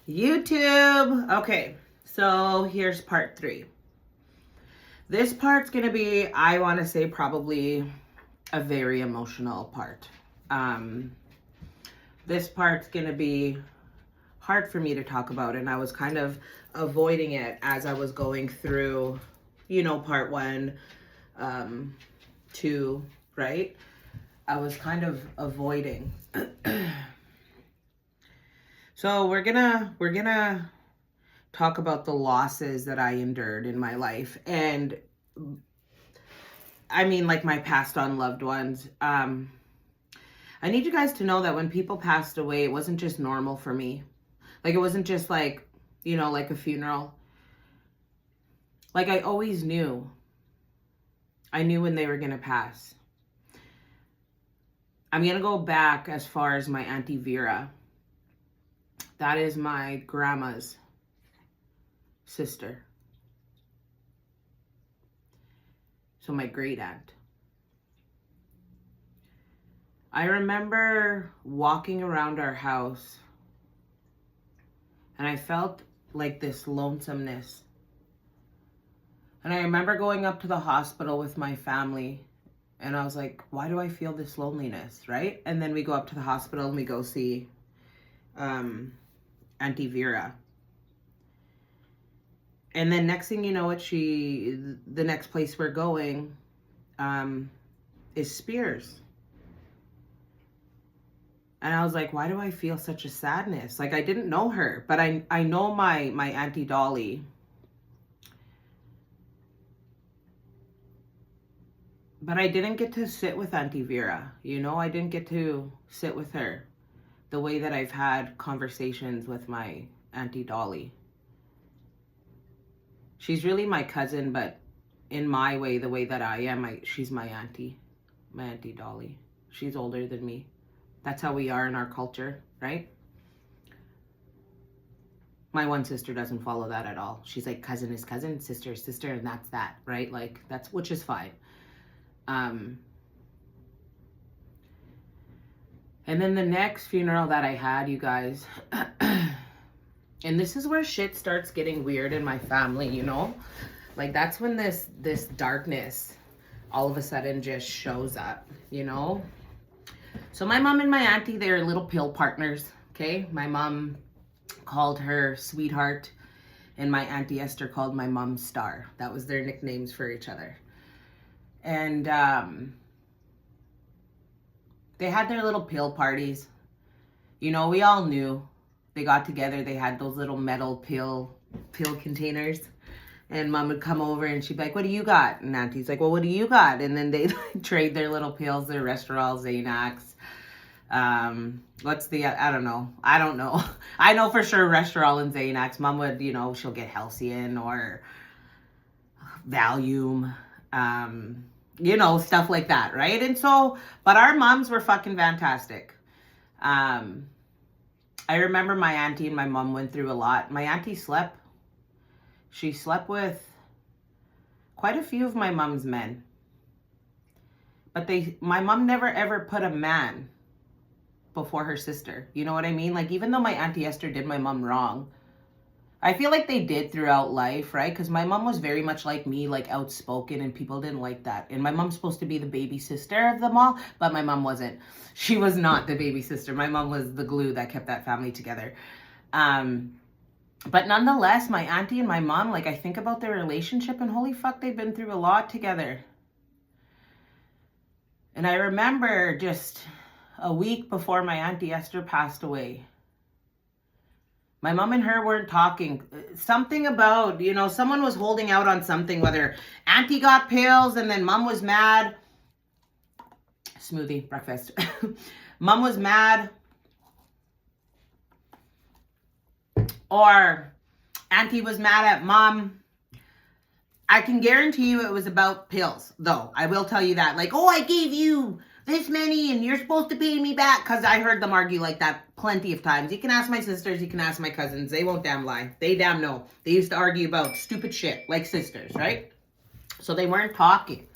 YouTube. Okay, so here's part 3. This part's gonna be, I want to say, probably a very emotional part. This part's gonna be hard for me to talk about, and I was kind of avoiding it as I was going through, part 1, 2, right? I was kind of avoiding. So we're gonna talk about the losses that I endured in my life, and I mean, like, my passed on loved ones. I need you guys to know that when people passed away, it wasn't just normal for me. Like, it wasn't just like a funeral. Like, I always knew. I knew when they were gonna pass. I'm gonna go back as far as my Auntie Vera. That is my grandma's sister. So my great aunt. I remember walking around our house and I felt like this lonesomeness. And I remember going up to the hospital with my family and I was like, why do I feel this loneliness, right? And then we go up to the hospital and we go see Auntie Vera. And then next thing you know, the next place we're going is Spears. And I was like, why do I feel such a sadness? Like, I didn't know her, but I know my Auntie Dolly. But I didn't get to sit with Auntie Vera. I didn't get to sit with her the way that I've had conversations with my Auntie Dolly. She's really my cousin, but in my way, the way that I am, she's my Auntie Dolly. She's older than me. That's how we are in our culture, right? My one sister doesn't follow that at all. She's like, cousin is cousin, sister is sister, and that's that, right? Like, which is fine. And then the next funeral that I had, you guys, and this is where shit starts getting weird in my family, Like, that's when this darkness all of a sudden just shows up, So my mom and my auntie, they're little pill partners, okay? My mom called her Sweetheart, and my Auntie Esther called my mom Star. That was their nicknames for each other. And they had their little pill parties. We all knew. They got together. They had those little metal pill containers. And mom would come over and she'd be like, what do you got? And auntie's like, well, what do you got? And then they'd trade their little pills, their Restorol, Xanax. I don't know. I know for sure Restorol and Xanax. Mom would, she'll get Halcyon or Valium. Stuff like that, right? And so, but our moms were fucking fantastic. I remember my auntie and my mom went through a lot. My auntie slept. She slept with quite a few of my mom's men. But my mom never ever put a man before her sister. You know what I mean? Like, even though my Auntie Esther did my mom wrong, I feel like they did throughout life, right? Because my mom was very much like me, like outspoken, and people didn't like that. And my mom's supposed to be the baby sister of them all, but my mom wasn't. She was not the baby sister. My mom was the glue that kept that family together. But nonetheless, my auntie and my mom, like, I think about their relationship, and holy fuck, they've been through a lot together. And I remember just a week before my Auntie Esther passed away, my mom and her weren't talking. Something about, someone was holding out on something, whether auntie got pills and then mom was mad. Smoothie, breakfast. Mom was mad. Or auntie was mad at mom. I can guarantee you it was about pills, though. I will tell you that. Like, oh, I gave you this many and you're supposed to pay me back. Because I heard them argue like that plenty of times. You can ask my sisters, you can ask my cousins. They won't damn lie. They damn know. They used to argue about stupid shit like sisters, right? So they weren't talking.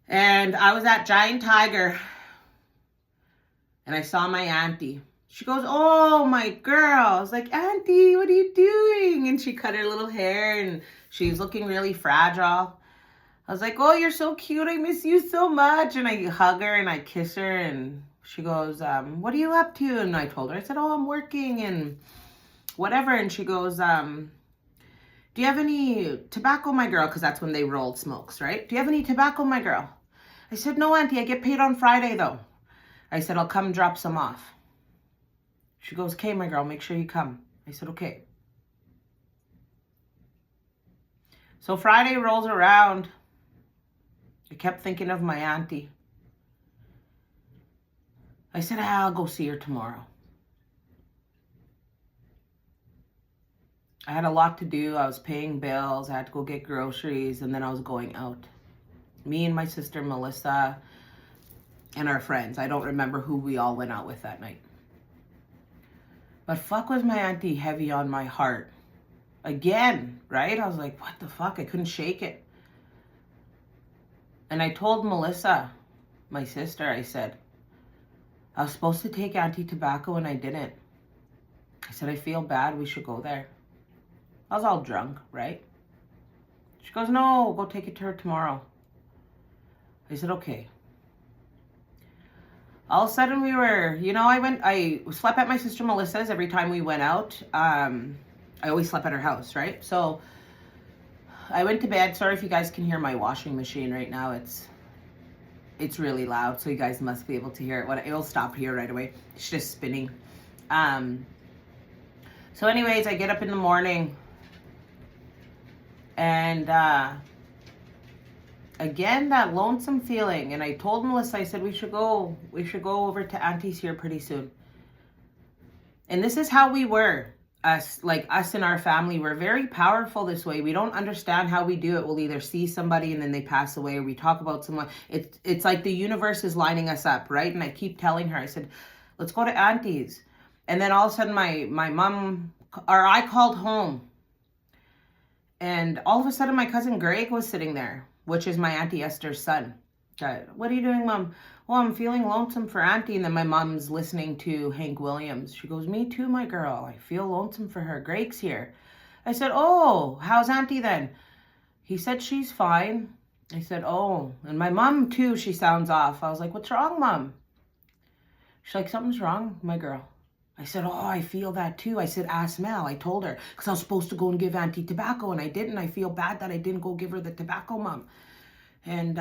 And I was at Giant Tiger and I saw my auntie. She goes, oh, my girl. I was like, Auntie, what are you doing? And she cut her little hair and she's looking really fragile. I was like, oh, you're so cute. I miss you so much. And I hug her and I kiss her. And she goes, what are you up to? And I told her, I said, oh, I'm working and whatever. And she goes, do you have any tobacco, my girl? Because that's when they rolled smokes, right? Do you have any tobacco, my girl? I said, no, Auntie, I get paid on Friday, though. I said, I'll come drop some off. She goes, okay, my girl, make sure you come. I said, okay. So Friday rolls around. I kept thinking of my auntie. I said, I'll go see her tomorrow. I had a lot to do. I was paying bills. I had to go get groceries. And then I was going out. Me and my sister, Melissa, and our friends. I don't remember who we all went out with that night. But fuck, was my auntie heavy on my heart. Again, right? I was like, what the fuck? I couldn't shake it. And I told Melissa, my sister, I said, I was supposed to take Auntie tobacco and I didn't. I said, I feel bad. We should go there. I was all drunk, right? She goes, no, go take it to her tomorrow. I said, okay. All of a sudden we were, I slept at my sister Melissa's every time we went out. I always slept at her house, right? So I went to bed. Sorry if you guys can hear my washing machine right now. It's really loud, so you guys must be able to hear it. It'll stop here right away. It's just spinning. So anyways, I get up in the morning and again, that lonesome feeling. And I told Melissa, I said, we should go over to Auntie's here pretty soon. And this is how we were. Us in our family, we're very powerful this way. We don't understand how we do it. We'll either see somebody and then they pass away, or we talk about someone. It's like the universe is lining us up, right? And I keep telling her, I said, let's go to Auntie's. And then all of a sudden my mom, or I called home. And all of a sudden my cousin Greg was sitting there, which is my Auntie Esther's son. What are you doing, Mom? Well, I'm feeling lonesome for Auntie. And then my mom's listening to Hank Williams. She goes, me too, my girl. I feel lonesome for her. Greg's here. I said, oh, how's Auntie then? He said, she's fine. I said, oh. And my mom too, she sounds off. I was like, what's wrong, Mom? She's like, something's wrong, my girl. I said, oh, I feel that too. I said, ask Mel. I told her, because I was supposed to go and give Auntie tobacco, and I didn't. I feel bad that I didn't go give her the tobacco, Mom. And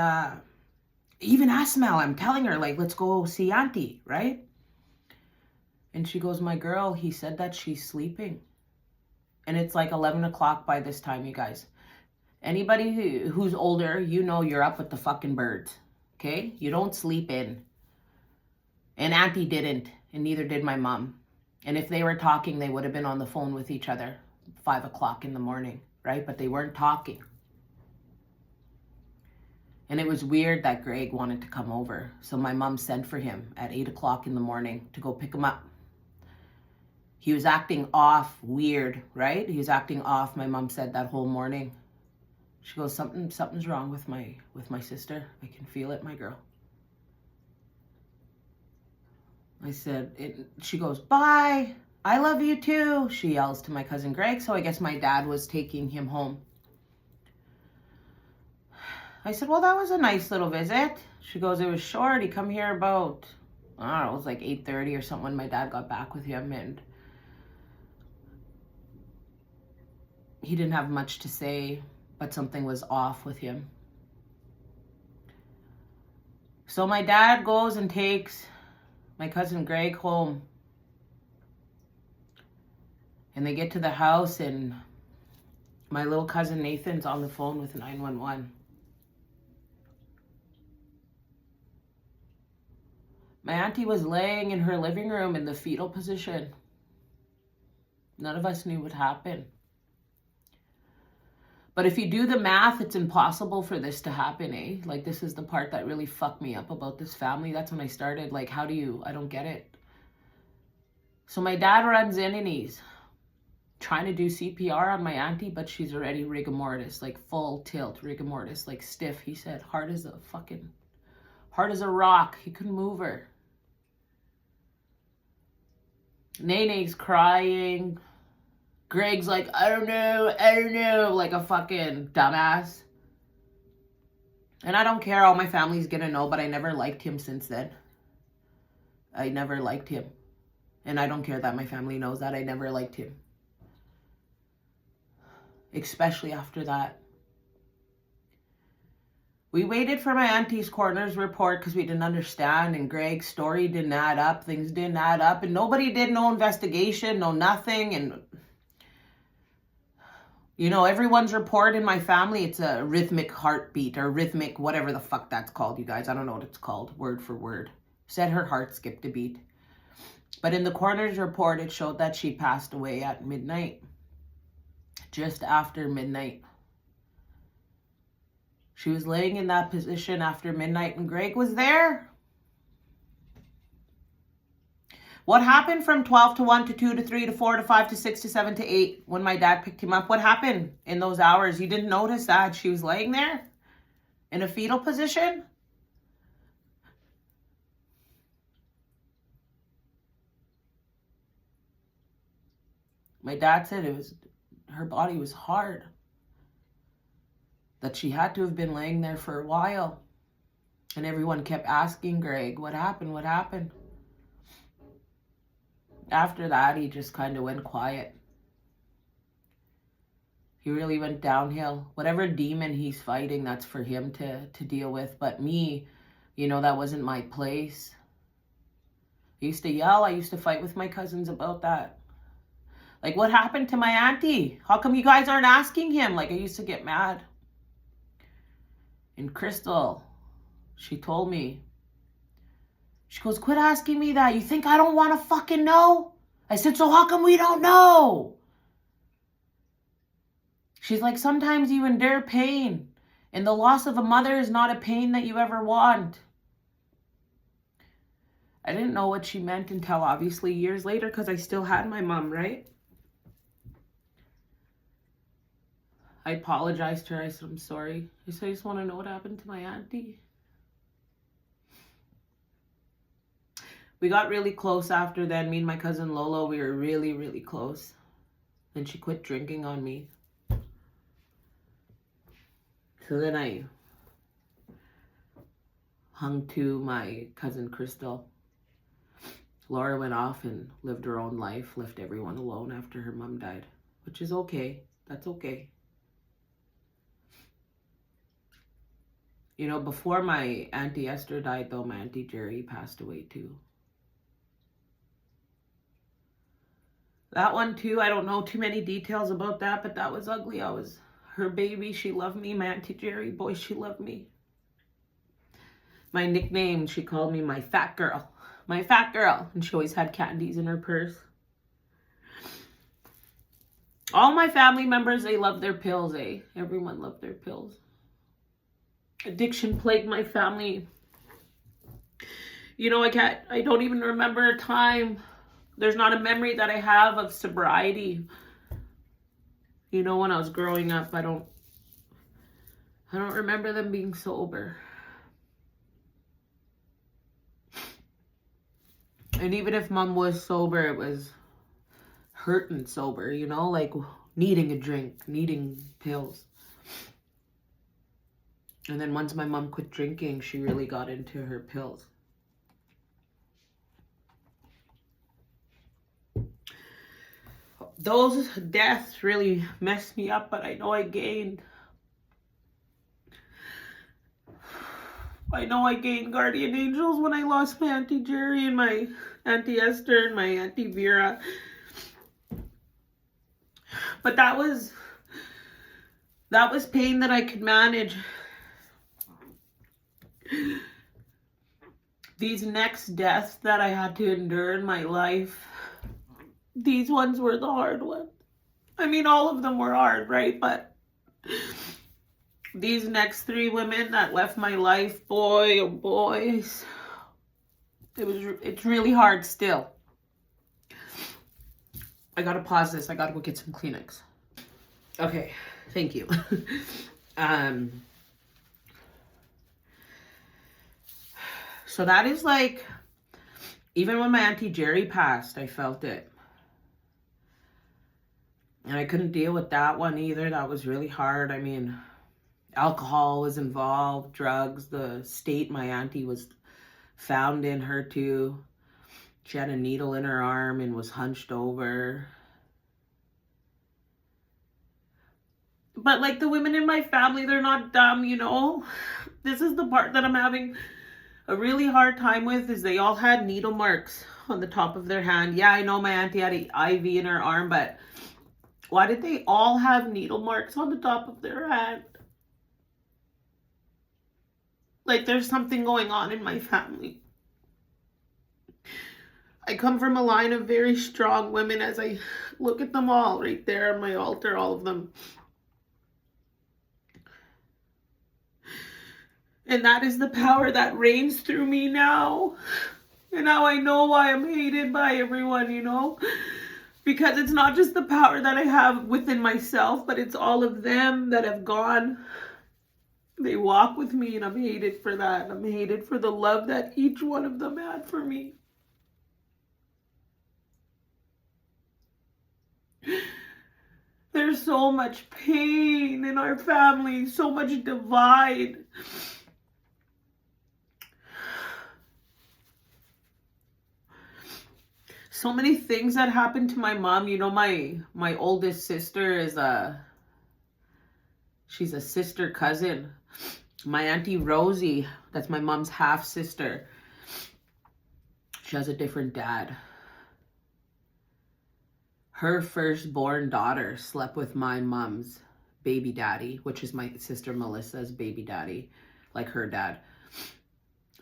even ask Mel. I'm telling her, like, let's go see Auntie, right? And she goes, my girl, he said that she's sleeping. And it's like 11 o'clock by this time, you guys. Anybody who's older, you know you're up with the fucking birds, okay? You don't sleep in. And Auntie didn't, and neither did my mom. And if they were talking, they would have been on the phone with each other 5 o'clock in the morning, right? But they weren't talking. And it was weird that Greg wanted to come over. So my mom sent for him at 8 o'clock in the morning to go pick him up. He was acting off, weird, right? He was acting off, my mom said, that whole morning. She goes, something's wrong with my sister. I can feel it, my girl. I said, she goes, bye. I love you too. She yells to my cousin Greg. So I guess my dad was taking him home. I said, well, that was a nice little visit. She goes, it was short. He come here about, I don't know, it was like 8:30 or something when my dad got back with him. And he didn't have much to say, but something was off with him. So my dad goes and takes my cousin Greg home. And they get to the house and my little cousin Nathan's on the phone with 911. My auntie was laying in her living room in the fetal position. None of us knew what happened. But if you do the math, it's impossible for this to happen, eh? Like, this is the part that really fucked me up about this family. That's when I started, like, I don't get it. So my dad runs in and he's trying to do CPR on my auntie, but she's already rigor mortis, like full tilt rigor mortis, like stiff. He said, hard as a rock. He couldn't move her. Nene's crying. Greg's like, I don't know, like a fucking dumbass. And I don't care, all my family's gonna know, but I never liked him since then. I never liked him. And I don't care that my family knows that I never liked him. Especially after that. We waited for my auntie's coroner's report because we didn't understand, and Greg's story didn't add up. Things didn't add up, and nobody did no investigation, no nothing. And, you know, everyone's report in my family, it's a rhythmic heartbeat or rhythmic, whatever the fuck that's called, you guys. I don't know what it's called, word for word. Said her heart skipped a beat. But in the coroner's report, it showed that she passed away at midnight. Just after midnight. She was laying in that position after midnight and Greg was there. What happened from 12 to 1 to 2 to 3 to 4 to 5 to 6 to 7 to 8 when my dad picked him up? What happened in those hours? You didn't notice that she was laying there in a fetal position? My dad said her body was hard. That she had to have been laying there for a while. And everyone kept asking Greg, what happened? What happened? After that, he just kind of went quiet. He really went downhill. Whatever demon he's fighting, that's for him to deal with. But me, you know, that wasn't my place. I used to yell. I used to fight with my cousins about that. Like, what happened to my auntie? How come you guys aren't asking him? Like, I used to get mad. And Crystal, she told me, she goes, quit asking me that. You think I don't want to fucking know? I said, so how come we don't know? She's like, sometimes you endure pain. And the loss of a mother is not a pain that you ever want. I didn't know what she meant until obviously years later because I still had my mom, right? I apologized to her. I said, I'm sorry. I said, I just want to know what happened to my auntie. We got really close after then. Me and my cousin Lolo, we were really, really close. Then she quit drinking on me. So then I hung to my cousin Crystal. Laura went off and lived her own life, left everyone alone after her mom died, which is okay. That's okay. You know, before my Auntie Esther died, though, my Auntie Jerry passed away, too. That one, too, I don't know too many details about that, but that was ugly. I was her baby. She loved me. My Auntie Jerry, boy, she loved me. My nickname, she called me my fat girl. My fat girl. And she always had candies in her purse. All my family members, they love their pills, eh? Everyone loved their pills. Addiction plagued my family. You know, I don't even remember a time. There's not a memory that I have of sobriety. You know, when I was growing up, I don't remember them being sober. And even if mom was sober, it was hurting sober, you know, like needing a drink, needing pills. And then once my mom quit drinking, she really got into her pills. Those deaths really messed me up, but I know I gained. I know I gained guardian angels when I lost my Auntie Jerry and my Auntie Esther and my Auntie Vera. But that was pain that I could manage. These next deaths that I had to endure in my life, these ones were the hard ones. I mean, all of them were hard, right? But these next 3 women that left my life, boy, oh boys, it's really hard still. I gotta pause this. I gotta go get some Kleenex. Okay, thank you. So that is like Even when my Auntie Jerry passed, I felt it. And I couldn't deal with that one either. That was really hard. I mean, alcohol was involved, drugs, the state my auntie was found in her too. She had a needle in her arm and was hunched over. But like the women in my family, they're not dumb, you know? This is the part that I'm having a really hard time with, is they all had needle marks on the top of their hand. Yeah, I know my auntie had an IV in her arm, but why did they all have needle marks on the top of their hand? Like there's something going on in my family. I come from a line of very strong women, as I look at them all right there on my altar, all of them. And that is the power that reigns through me now. And now I know why I'm hated by everyone, you know? Because it's not just the power that I have within myself, but it's all of them that have gone. They walk with me, and I'm hated for that. I'm hated for the love that each one of them had for me. There's so much pain in our family, so much divide. So many things that happened to my mom. You know, my oldest sister is she's a sister cousin. My Auntie Rosie, that's my mom's half sister. She has a different dad. Her firstborn daughter slept with my mom's baby daddy, which is my sister Melissa's baby daddy, like her dad.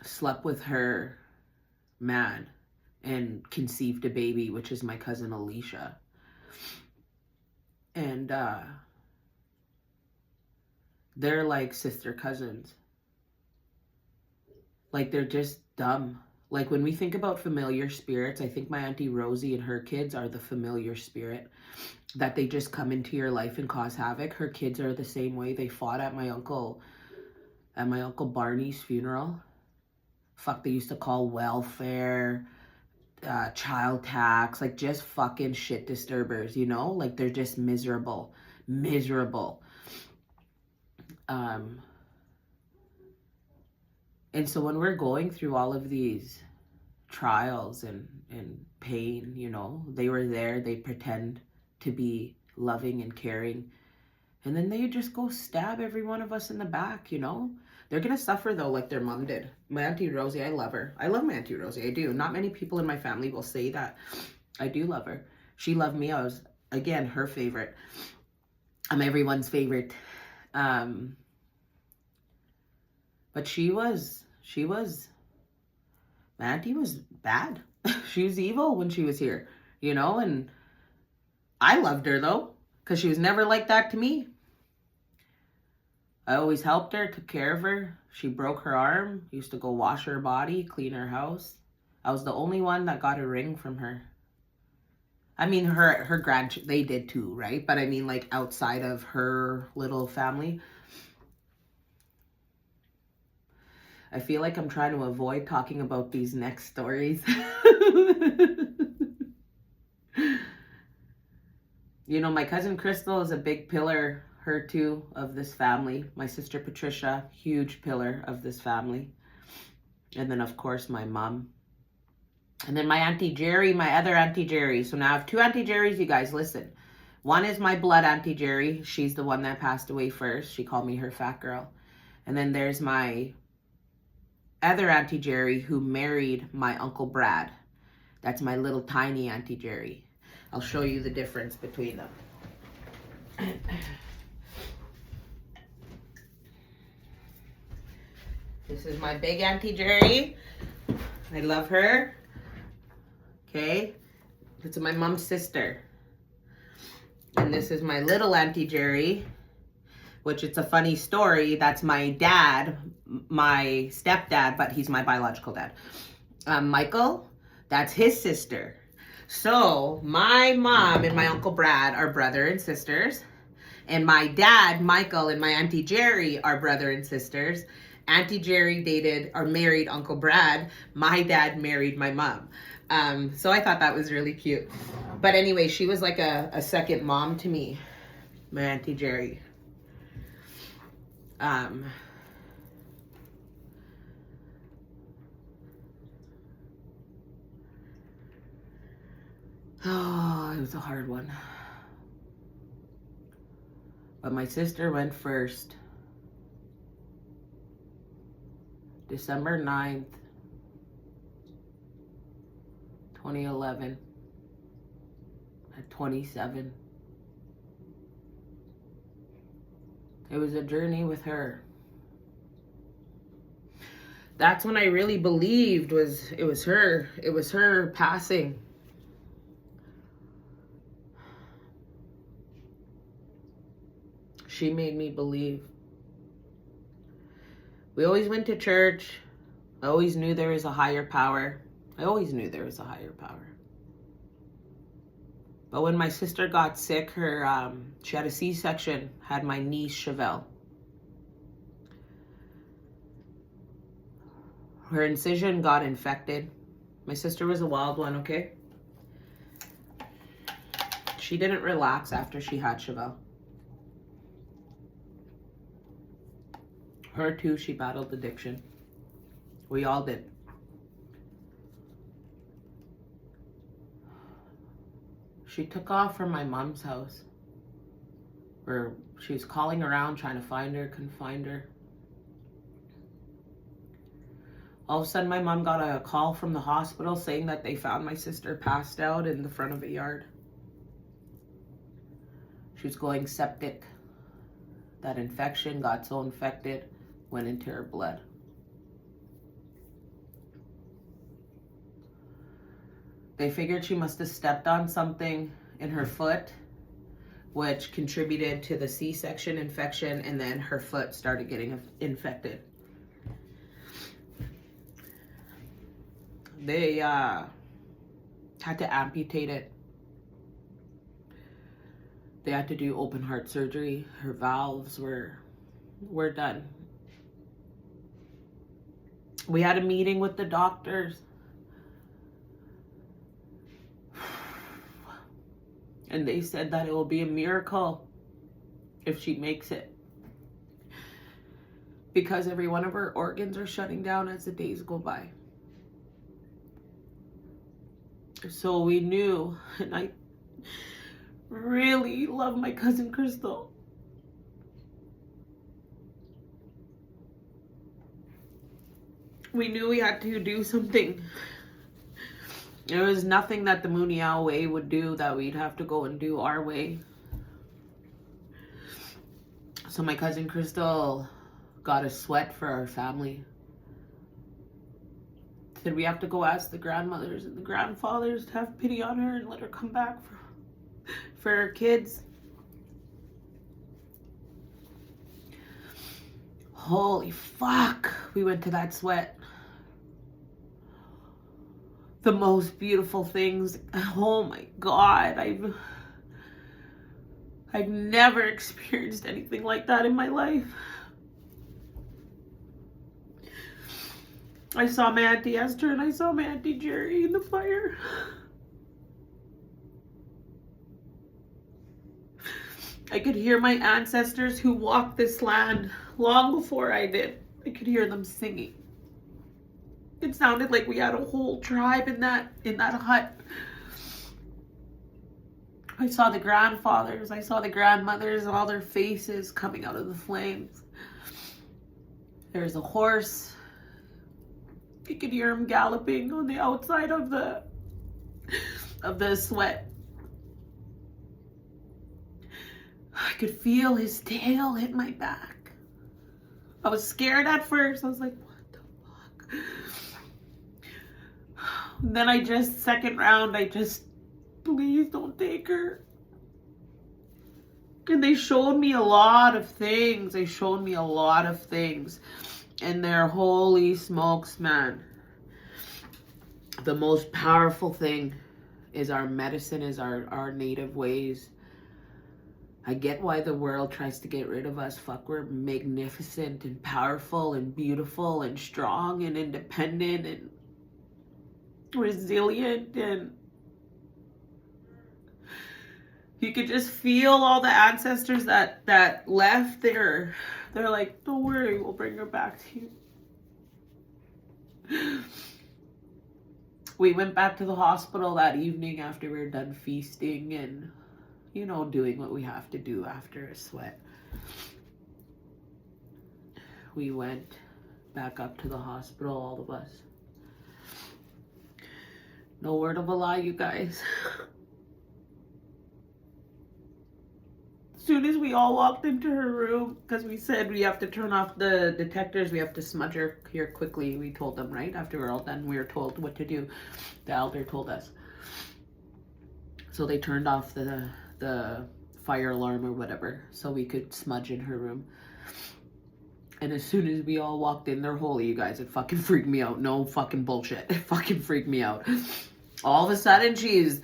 Slept with her man and conceived a baby, which is my cousin Alicia. And they're like sister cousins. Like they're just dumb. Like when we think about familiar spirits, I think my Auntie Rosie and her kids are the familiar spirit, that they just come into your life and cause havoc. Her kids are the same way. They fought at my uncle Barney's funeral. Fuck, they used to call welfare, child tax, like just fucking shit disturbers, you know? Like they're just miserable. And so when we're going through all of these trials and pain, you know, they were there, they pretend to be loving and caring, and then they just go stab every one of us in the back, you know? They're gonna suffer though, like their mom did. My Auntie Rosie, I love her. I love my Auntie Rosie, I do. Not many people in my family will say that. I do love her. She loved me. I was, again, her favorite. I'm everyone's favorite. But she was, my auntie was bad. She was evil when she was here, you know, and I loved her though, because she was never like that to me. I always helped her, took care of her. She broke her arm, used to go wash her body, clean her house. I was the only one that got a ring from her. I mean, her grandchildren, they did too, right? But I mean, like outside of her little family. I feel like I'm trying to avoid talking about these next stories. You know, my cousin Crystal is a big pillar, her too, of this family. My sister Patricia, huge pillar of this family. And then, of course, my mom. And then my Auntie Jerry, my other Auntie Jerry. So now I have two Auntie Jerrys, you guys, listen. One is my blood Auntie Jerry. She's the one that passed away first. She called me her fat girl. And then there's my other Auntie Jerry who married my Uncle Brad. That's my little tiny Auntie Jerry. I'll show you the difference between them. This is my big Auntie Jerry. I love her. Okay. This is my mom's sister. And this is my little Auntie Jerry, which it's a funny story. That's my dad, my stepdad, but he's my biological dad. Michael, that's his sister. So my mom and my Uncle Brad are brother and sisters. And my dad, Michael, and my Auntie Jerry are brother and sisters. Auntie Jerry dated or married Uncle Brad. My dad married my mom. So I thought that was really cute. But anyway, she was like a second mom to me, my Auntie Jerry. Oh, it was a hard one. But my sister went first. December 9th, 2011, at 27. It was a journey with her. That's when I really believed it was her. It was her passing. She made me believe. We always went to church. I always knew there was a higher power. I always knew there was a higher power. But when my sister got sick, she had a C-section, had my niece Chevelle. Her incision got infected. My sister was a wild one, okay? She didn't relax after she had Chevelle. Her too, she battled addiction. We all did. She took off from my mom's house, where she was calling around trying to find her, couldn't find her. All of a sudden, my mom got a call from the hospital saying that they found my sister passed out in the front of a yard. She was going septic. That infection got so infected, went into her blood. They figured she must have stepped on something in her foot, which contributed to the C-section infection, and then her foot started getting infected. They had to amputate it. They had to do open heart surgery. Her valves were done. We had a meeting with the doctors. And they said that it will be a miracle if she makes it. Because every one of her organs are shutting down as the days go by. So we knew, and I really love my cousin Crystal. We knew we had to do something. There was nothing that the Muniao way would do that we'd have to go and do our way. So my cousin Crystal got a sweat for our family. Said we have to go ask the grandmothers and the grandfathers to have pity on her and let her come back for her kids. Holy fuck, we went to that sweat. The most beautiful things. Oh my God, I've never experienced anything like that in my life. I saw my Auntie Esther and I saw my Auntie Jerry in the fire. I could hear my ancestors who walked this land long before I did. I could hear them singing. It sounded like we had a whole tribe in that hut. I saw the grandfathers, I saw the grandmothers, and all their faces coming out of the flames. There's a horse. You could hear him galloping on the outside of the sweat. I could feel his tail hit my back. I was scared at first. I was like, what the fuck? And then second round, please don't take her. And they showed me a lot of things. And they're holy smokes, man. The most powerful thing is our medicine, is our native ways. I get why the world tries to get rid of us. Fuck, we're magnificent and powerful and beautiful and strong and independent and resilient, and you could just feel all the ancestors that left there. They're like, don't worry, we'll bring her back to you. We went back to the hospital that evening after we were done feasting and, you know, doing what we have to do after a sweat. We went back up to the hospital, all of us. No word of a lie, you guys. As soon as we all walked into her room, because we said we have to turn off the detectors, we have to smudge her here quickly. We told them, right? After we're all done, we were told what to do. The elder told us. So they turned off the fire alarm or whatever so we could smudge in her room. And as soon as we all walked in there, holy, you guys, it fucking freaked me out. No fucking bullshit. It fucking freaked me out. All of a sudden, she's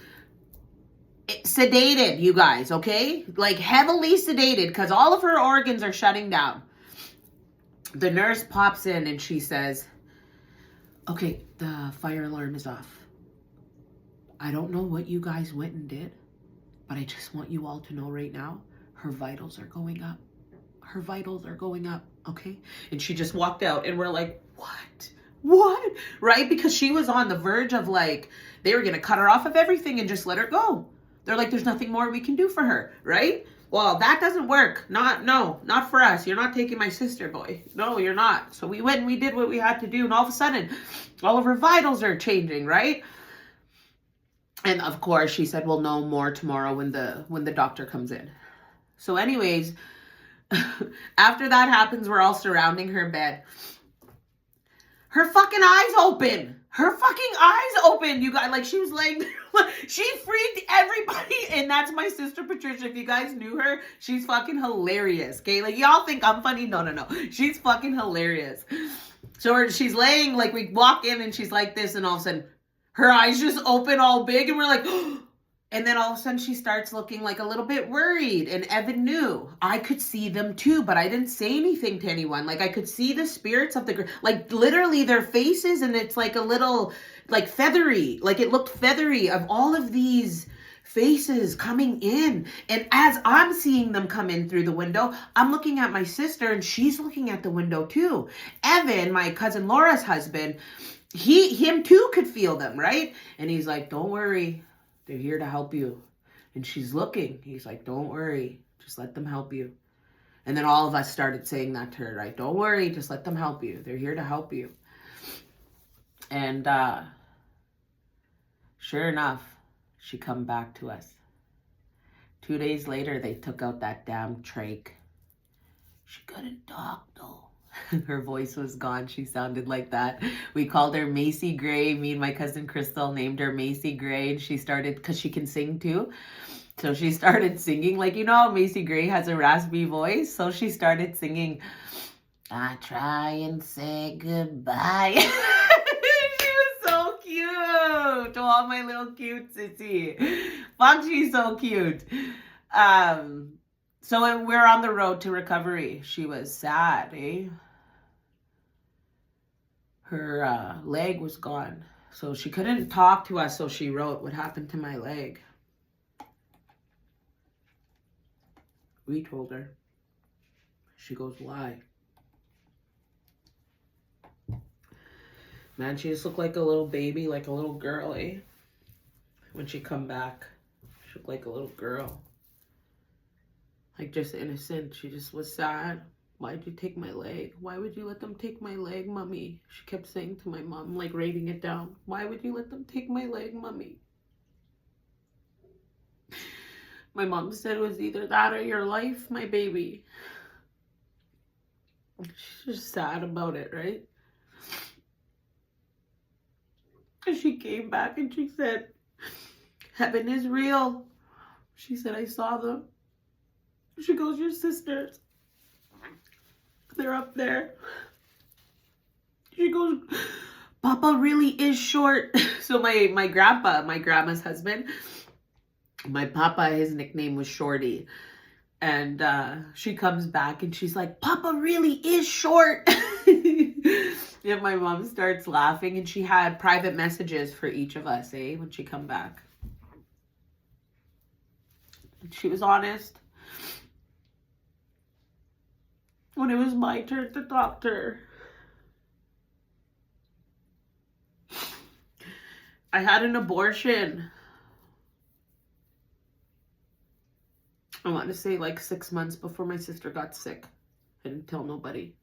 sedated, you guys, okay? Like heavily sedated because all of her organs are shutting down. The nurse pops in and she says, okay, the fire alarm is off. I don't know what you guys went and did, but I just want you all to know right now, her vitals are going up. Her vitals are going up, okay? And she just walked out and we're like, what? Right? Because she was on the verge of like, they were going to cut her off of everything and just let her go. They're like, there's nothing more we can do for her, right? Well, that doesn't work. Not for us. You're not taking my sister, boy. No, you're not. So we went and we did what we had to do. And all of a sudden, all of her vitals are changing, right? And of course, she said, we'll know more tomorrow when the doctor comes in. So anyways, after that happens, we're all surrounding her bed. Her fucking eyes open. Her fucking eyes open, you guys. Like, she was laying there. She freaked everybody. And that's my sister, Patricia. If you guys knew her, she's fucking hilarious, okay? Like, y'all think I'm funny? No. She's fucking hilarious. So she's laying, like, we walk in and she's like this, and all of a sudden, her eyes just open all big, and we're like, and then all of a sudden she starts looking like a little bit worried, and Evan knew. I could see them too, but I didn't say anything to anyone. Like, I could see the spirits of the, like, literally their faces, and it's like a little, like, feathery. Like, it looked feathery of all of these faces coming in. And as I'm seeing them come in through the window, I'm looking at my sister, and she's looking at the window too. Evan, my cousin Laura's husband, him too could feel them, right? And he's like, don't worry. They're here to help you. And she's looking. He's like, don't worry. Just let them help you. And then all of us started saying that to her, right? Don't worry. Just let them help you. They're here to help you. And sure enough, she come back to us. 2 days later, they took out that damn trach. She couldn't talk, though. Her voice was gone. She sounded like that. We called her Macy Gray. Me and my cousin Crystal named her Macy Gray. And she started, because she can sing too. So she started singing. Like, you know how Macy Gray has a raspy voice? So she started singing, I try and say goodbye. She was so cute. To all my little cute Sissy. Fuck, she's so cute. So we're on the road to recovery. She was sad, eh? Her leg was gone. So she couldn't talk to us, so she wrote, what happened to my leg? We told her. She goes, why? Man, she just looked like a little baby, like a little girl, eh? When she come back, she looked like a little girl. Like, just innocent. She just was sad. Why'd you take my leg? Why would you let them take my leg, Mommy? She kept saying to my mom, like, writing it down. Why would you let them take my leg, Mommy? My mom said it was either that or your life, my baby. She's just sad about it, right? And she came back and she said, heaven is real. She said, I saw them. She goes, your sisters, they're up there. She goes, Papa really is short. So my grandpa, my grandma's husband, my papa, his nickname was Shorty. And she comes back and she's like, Papa really is short. And my mom starts laughing, and she had private messages for each of us, when she come back. She was honest. When it was my turn to talk to her, I had an abortion. I want to say like 6 months before my sister got sick. I didn't tell nobody.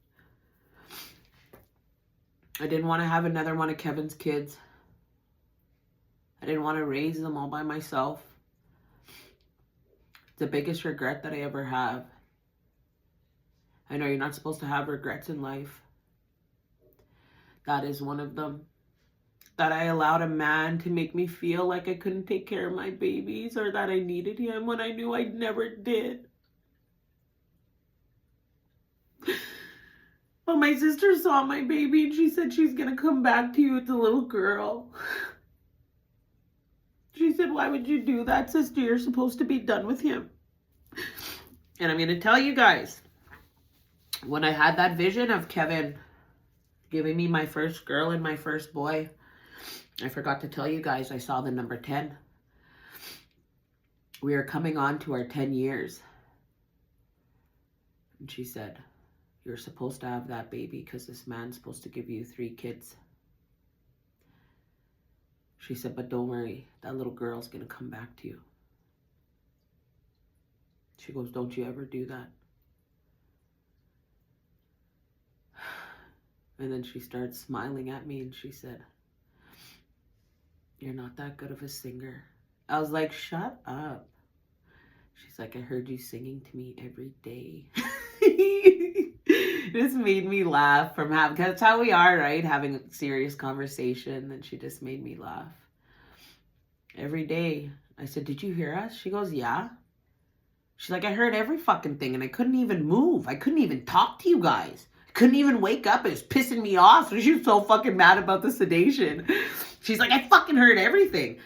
I didn't want to have another one of Kevin's kids. I didn't want to raise them all by myself. It's the biggest regret that I ever have. I know you're not supposed to have regrets in life. That is one of them. That I allowed a man to make me feel like I couldn't take care of my babies, or that I needed him when I knew I never did. But my sister saw my baby and she said she's going to come back to you with the little girl. She said, why would you do that, sister? You're supposed to be done with him. And I'm going to tell you guys, when I had that vision of Kevin giving me my first girl and my first boy, I forgot to tell you guys, I saw the number 10. We are coming on to our 10 years. And she said, you're supposed to have that baby because this man's supposed to give you 3 kids. She said, but don't worry, that little girl's going to come back to you. She goes, don't you ever do that. And then she starts smiling at me and she said, you're not that good of a singer. I was like, shut up. She's like, I heard you singing to me every day. This made me laugh from having, because that's how we are, right? Having a serious conversation. And she just made me laugh. Every day. I said, did you hear us? She goes, yeah. She's like, I heard every fucking thing and I couldn't even move. I couldn't even talk to you guys. I couldn't even wake up. It was pissing me off. She was so fucking mad about the sedation. She's like, I fucking heard everything.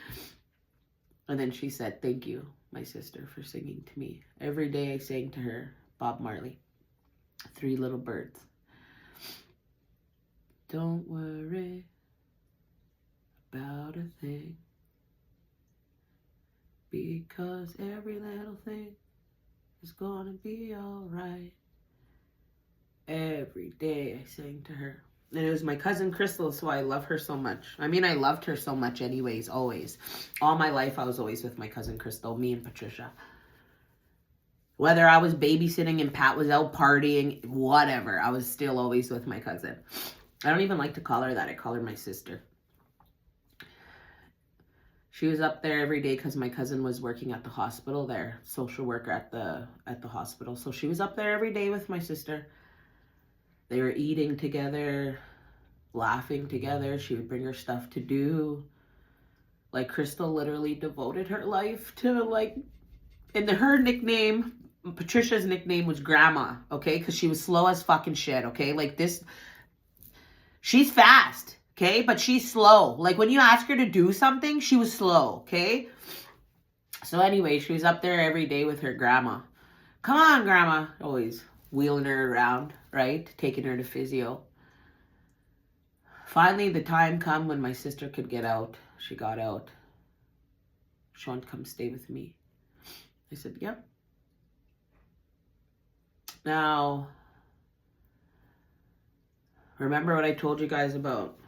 And then she said, thank you, my sister, for singing to me. Every day I sang to her, Bob Marley. 3 Little Birds. Don't worry about a thing, because every little thing is gonna be alright. Every day I sang to her. And it was my cousin Crystal, so I love her so much. I mean, I loved her so much anyways, always. All my life I was always with my cousin Crystal, me and Patricia. Whether I was babysitting and Pat was out partying, whatever, I was still always with my cousin. I don't even like to call her that. I call her my sister. She was up there every day because my cousin was working at the hospital there, social worker at the hospital. So she was up there every day with my sister. They were eating together, laughing together. She would bring her stuff to do. Like, Crystal literally devoted her life to, like, and her nickname, Patricia's nickname was Grandma, okay? Because she was slow as fucking shit, okay? Like, this, she's fast, okay? But she's slow. Like, when you ask her to do something, she was slow, okay? So anyway, she was up there every day with her grandma. Come on, Grandma. Always wheeling her around, right? Taking her to physio. Finally, the time come when my sister could get out. She got out. She wanted to come stay with me. I said, yep. Now, remember what I told you guys about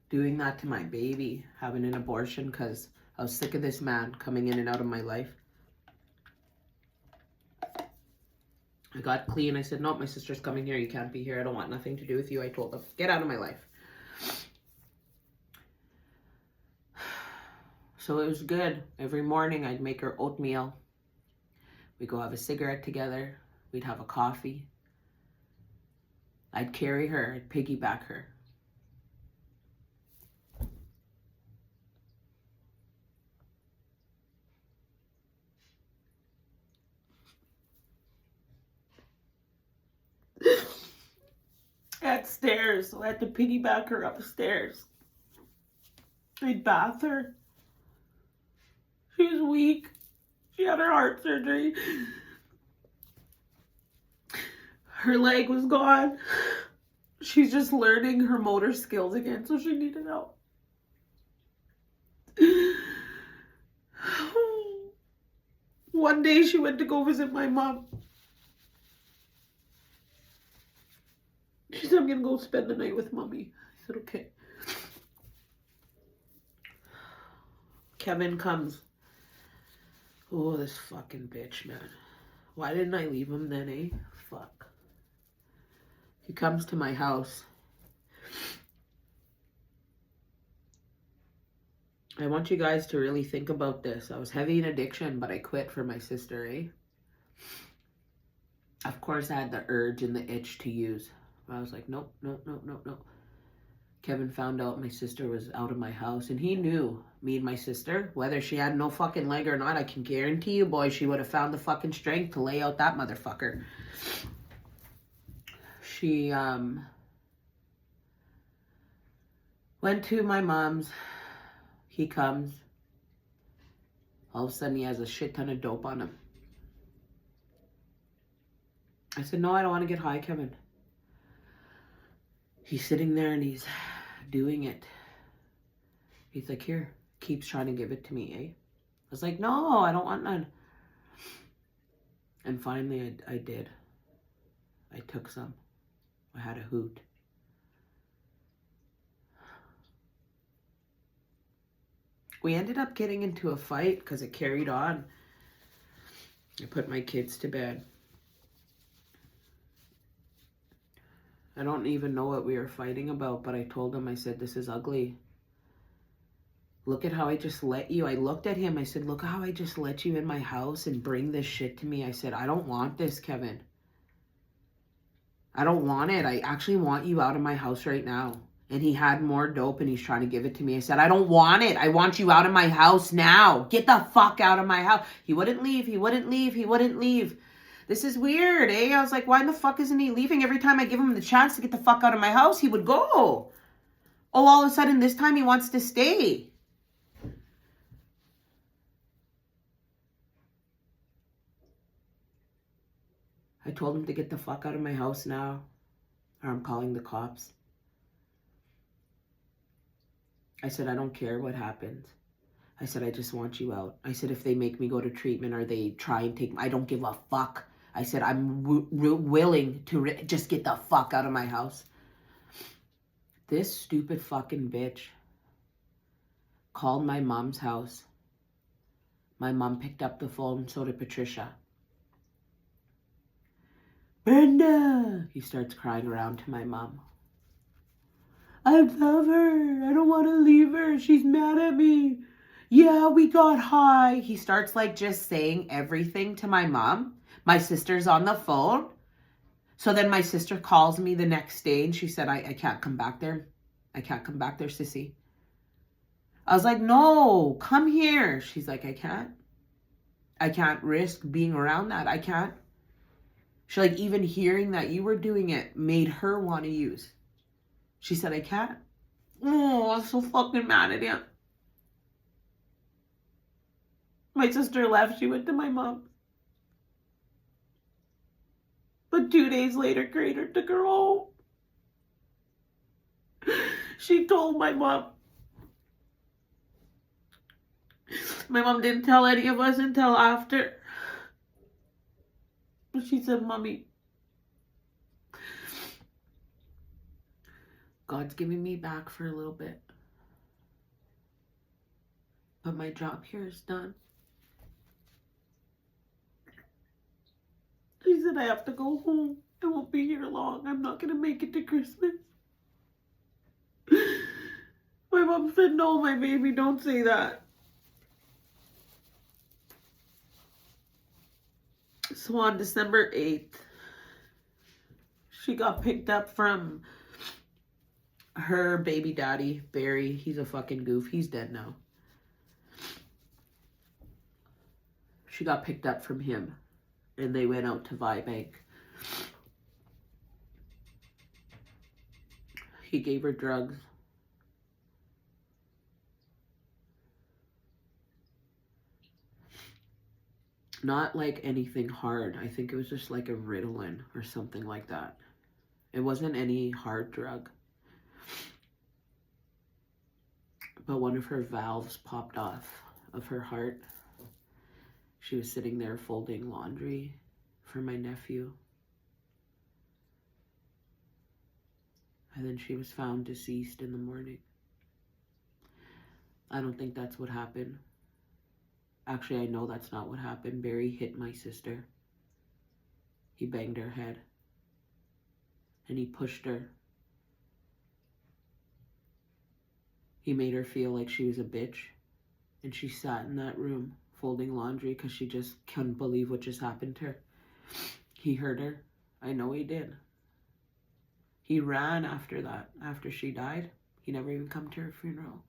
doing that to my baby, having an abortion because I was sick of this man coming in and out of my life. I got clean. I said, no, my sister's coming here. You can't be here. I don't want nothing to do with you. I told them, get out of my life. So it was good. Every morning I'd make her oatmeal. We'd go have a cigarette together. We'd have a coffee. I'd carry her. I'd piggyback her. At stairs, so I had to piggyback her upstairs. I'd bath her. She was weak. She had her heart surgery. Her leg was gone. She's just learning her motor skills again, so she needed help. One day she went to go visit my mom. She said, I'm gonna go spend the night with mommy. I said, okay. Kevin comes. Oh, this fucking bitch, man. Why didn't I leave him then, eh? Fuck. He comes to my house. I want you guys to really think about this. I was heavy in addiction, but I quit for my sister, eh? Of course, I had the urge and the itch to use. I was like, nope, nope, nope, nope, nope. Kevin found out my sister was out of my house, and he knew me and my sister, whether she had no fucking leg or not, I can guarantee you, boy, she would have found the fucking strength to lay out that motherfucker. She went to my mom's. He comes. All of a sudden, he has a shit ton of dope on him. I said, no, I don't want to get high, Kevin. He's sitting there and he's doing it. He's like, here, keeps trying to give it to me, eh? I was like, no, I don't want none. And finally, I did. I took some. I had a hoot. We ended up getting into a fight because it carried on. I put my kids to bed. I don't even know what we were fighting about, but I told him, I said, this is ugly. Look at how I just let you. I looked at him. I said, look how I just let you in my house and bring this shit to me. I said, I don't want this, Kevin. I don't want it. I actually want you out of my house right now. And he had more dope and he's trying to give it to me. I said, I don't want it. I want you out of my house now. Get the fuck out of my house. He wouldn't leave. He wouldn't leave. He wouldn't leave. This is weird, eh? I was like, why in the fuck isn't he leaving? Every time I give him the chance to get the fuck out of my house, he would go. Oh, all of a sudden this time he wants to stay. I told him to get the fuck out of my house now, or I'm calling the cops. I said, I don't care what happens. I said, I just want you out. I said, if they make me go to treatment or they try and take me, I don't give a fuck. I said, I'm willing to just get the fuck out of my house. This stupid fucking bitch called my mom's house. My mom picked up the phone, so did Patricia. Brenda! He starts crying around to my mom. I love her. I don't want to leave her. She's mad at me. Yeah, we got high. He starts like just saying everything to my mom. My sister's on the phone. So then my sister calls me the next day and she said, I can't come back there. I can't come back there, Sissy. I was like, no, come here. She's like, I can't. I can't risk being around that. I can't. She like, even hearing that you were doing it made her want to use. She said, I can't. Oh, I'm so fucking mad at him. My sister left. She went to my mom. But 2 days later, Crater took her home. She told my mom. My mom didn't tell any of us until after. But she said, Mommy, God's giving me back for a little bit. But my job here is done. She said, I have to go home. I won't be here long. I'm not going to make it to Christmas. My mom said, no, my baby, don't say that. So on December 8th, she got picked up from her baby daddy, Barry. He's a fucking goof. He's dead now. She got picked up from him. And they went out to Vibank. He gave her drugs. Not like anything hard. I think it was just like a Ritalin or something like that. It wasn't any hard drug. But one of her valves popped off of her heart. She was sitting there folding laundry for my nephew. And then she was found deceased in the morning. I don't think that's what happened. Actually, I know that's not what happened. Barry hit my sister. He banged her head. And he pushed her. He made her feel like she was a bitch. And she sat in that room folding laundry because she just couldn't believe what just happened to her. He hurt her. I know he did. He ran after that. After she died, he never even come to her funeral.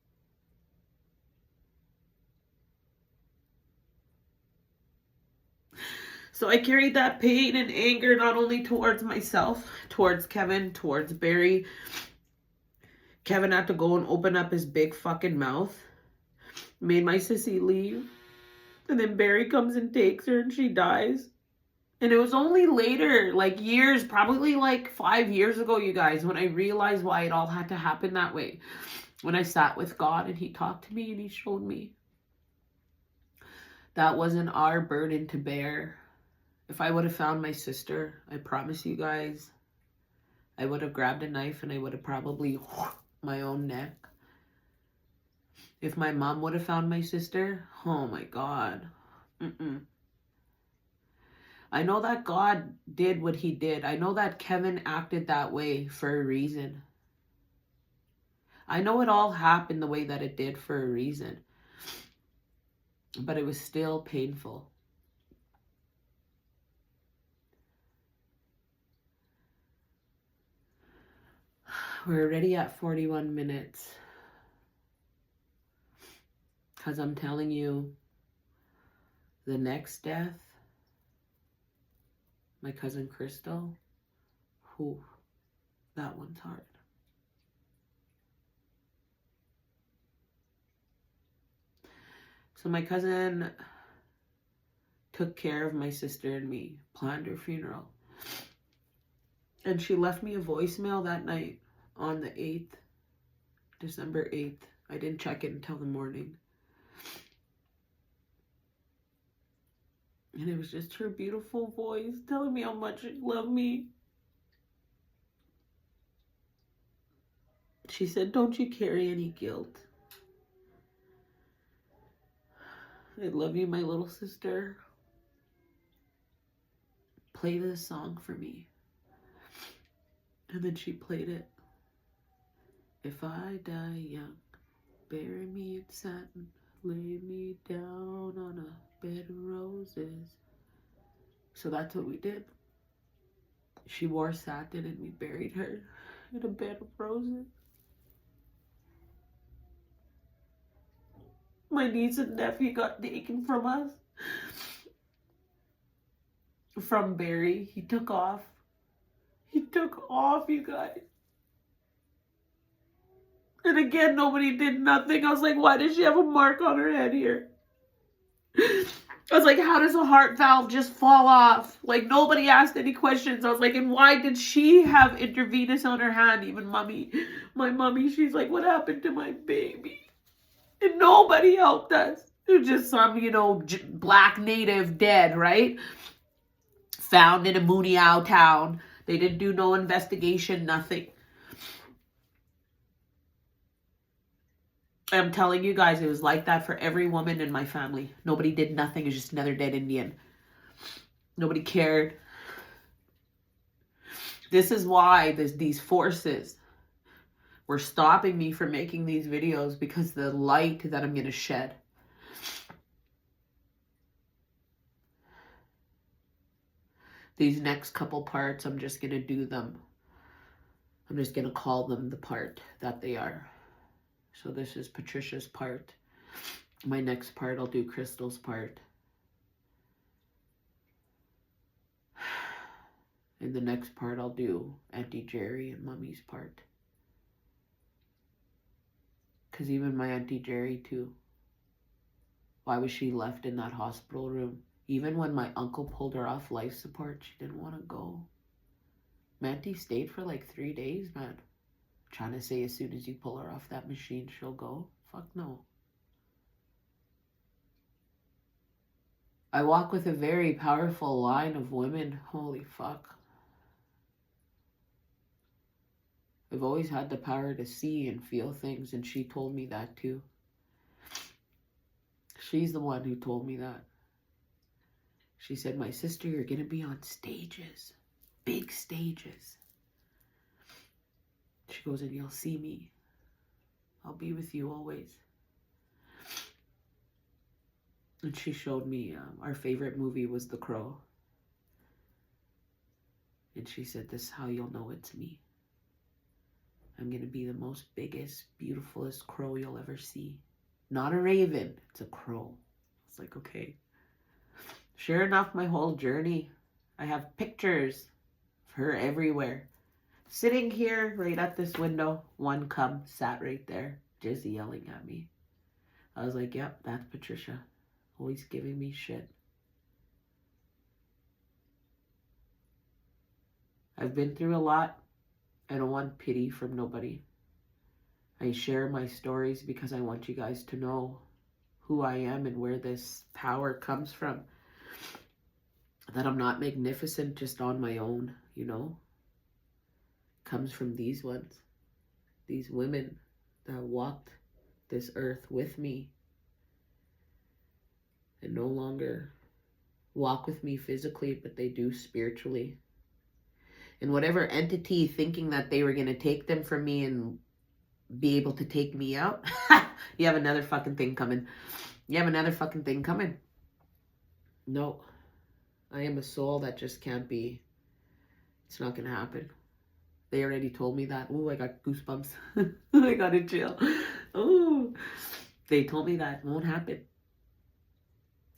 So I carried that pain and anger not only towards myself, towards Kevin, towards Barry. Kevin had to go and open up his big fucking mouth. Made my sissy leave. And then Barry comes and takes her and she dies. And it was only later, like years, probably like 5 years ago, you guys, when I realized why it all had to happen that way. When I sat with God and he talked to me and he showed me that wasn't our burden to bear. If I would have found my sister, I promise you guys, I would have grabbed a knife and I would have probably my own neck. If my mom would have found my sister, oh my God. I know that God did what he did. I know that Kevin acted that way for a reason. I know it all happened the way that it did for a reason. But it was still painful. We're already at 41 minutes. Because I'm telling you, the next death, my cousin Crystal, that one's hard. So my cousin took care of my sister and me, planned her funeral. And she left me a voicemail that night on the 8th, December 8th. I didn't check it until the morning. And it was just her beautiful voice telling me how much she loved me. She said, "Don't you carry any guilt. I love you, my little sister. Play this song for me." And then she played it. If I die young, bury me in satin, lay me down on a bed of roses. So that's what we did. She wore satin and we buried her in a bed of roses. My niece and nephew got taken from us. From Barry. He took off. He took off, you guys. And again, nobody did nothing. I was like, why does she have a mark on her head here? I was like, how does a heart valve just fall off? Like, nobody asked any questions. I was like, and why did she have intravenous on her hand? Even mommy, my mommy, she's like, what happened to my baby? And nobody helped us. It was just some, black native dead, right? Found in a Mooneyao town. They didn't do no investigation, nothing. I'm telling you guys, it was like that for every woman in my family. Nobody did nothing. It's just another dead Indian. Nobody cared. This is why these forces were stopping me from making these videos, because the light that I'm going to shed. These next couple parts, I'm just going to do them. I'm just going to call them the part that they are. So this is Patricia's part. My next part, I'll do Crystal's part. In the next part, I'll do Auntie Jerry and Mummy's part. Because even my Auntie Jerry too. Why was she left in that hospital room? Even when my uncle pulled her off life support, she didn't want to go. Manti stayed for like 3 days, man. Trying to say as soon as you pull her off that machine, she'll go. Fuck no. I walk with a very powerful line of women. Holy fuck. I've always had the power to see and feel things, and she told me that too. She's the one who told me that. She said, my sister, you're going to be on stages. Big stages. She goes, and you'll see me. I'll be with you always. And she showed me our favorite movie was The Crow. And she said, this is how you'll know it's me. I'm going to be the most biggest, beautifulest crow you'll ever see. Not a raven, it's a crow. It's like, okay. Sure enough, my whole journey, I have pictures of her everywhere. Sitting here right at this window, one cub sat right there, just yelling at me. I was like, yep, that's Patricia. Always giving me shit. I've been through a lot. I don't want pity from nobody. I share my stories because I want you guys to know who I am and where this power comes from. That I'm not magnificent just on my own, you know. Comes from these ones. These women that walked this earth with me. And no longer walk with me physically, but they do spiritually. And whatever entity thinking that they were going to take them from me and be able to take me out, you have another fucking thing coming. You have another fucking thing coming. No. I am a soul that just can't be. It's not going to happen. They already told me that. Oh, I got goosebumps. I got to chill. Oh, they told me that won't happen.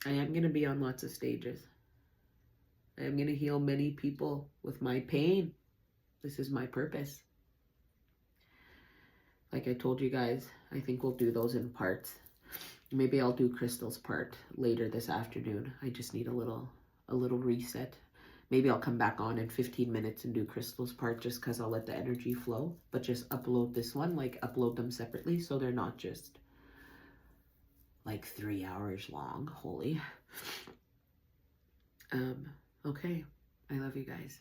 I am going to be on lots of stages. I am going to heal many people with my pain. This is my purpose. Like I told you guys, I think we'll do those in parts. Maybe I'll do Crystal's part later this afternoon. I just need a little reset. Maybe I'll come back on in 15 minutes and do Crystal's part just because I'll let the energy flow. But just upload this one, like upload them separately so they're not just like 3 hours long. Holy. Okay. I love you guys.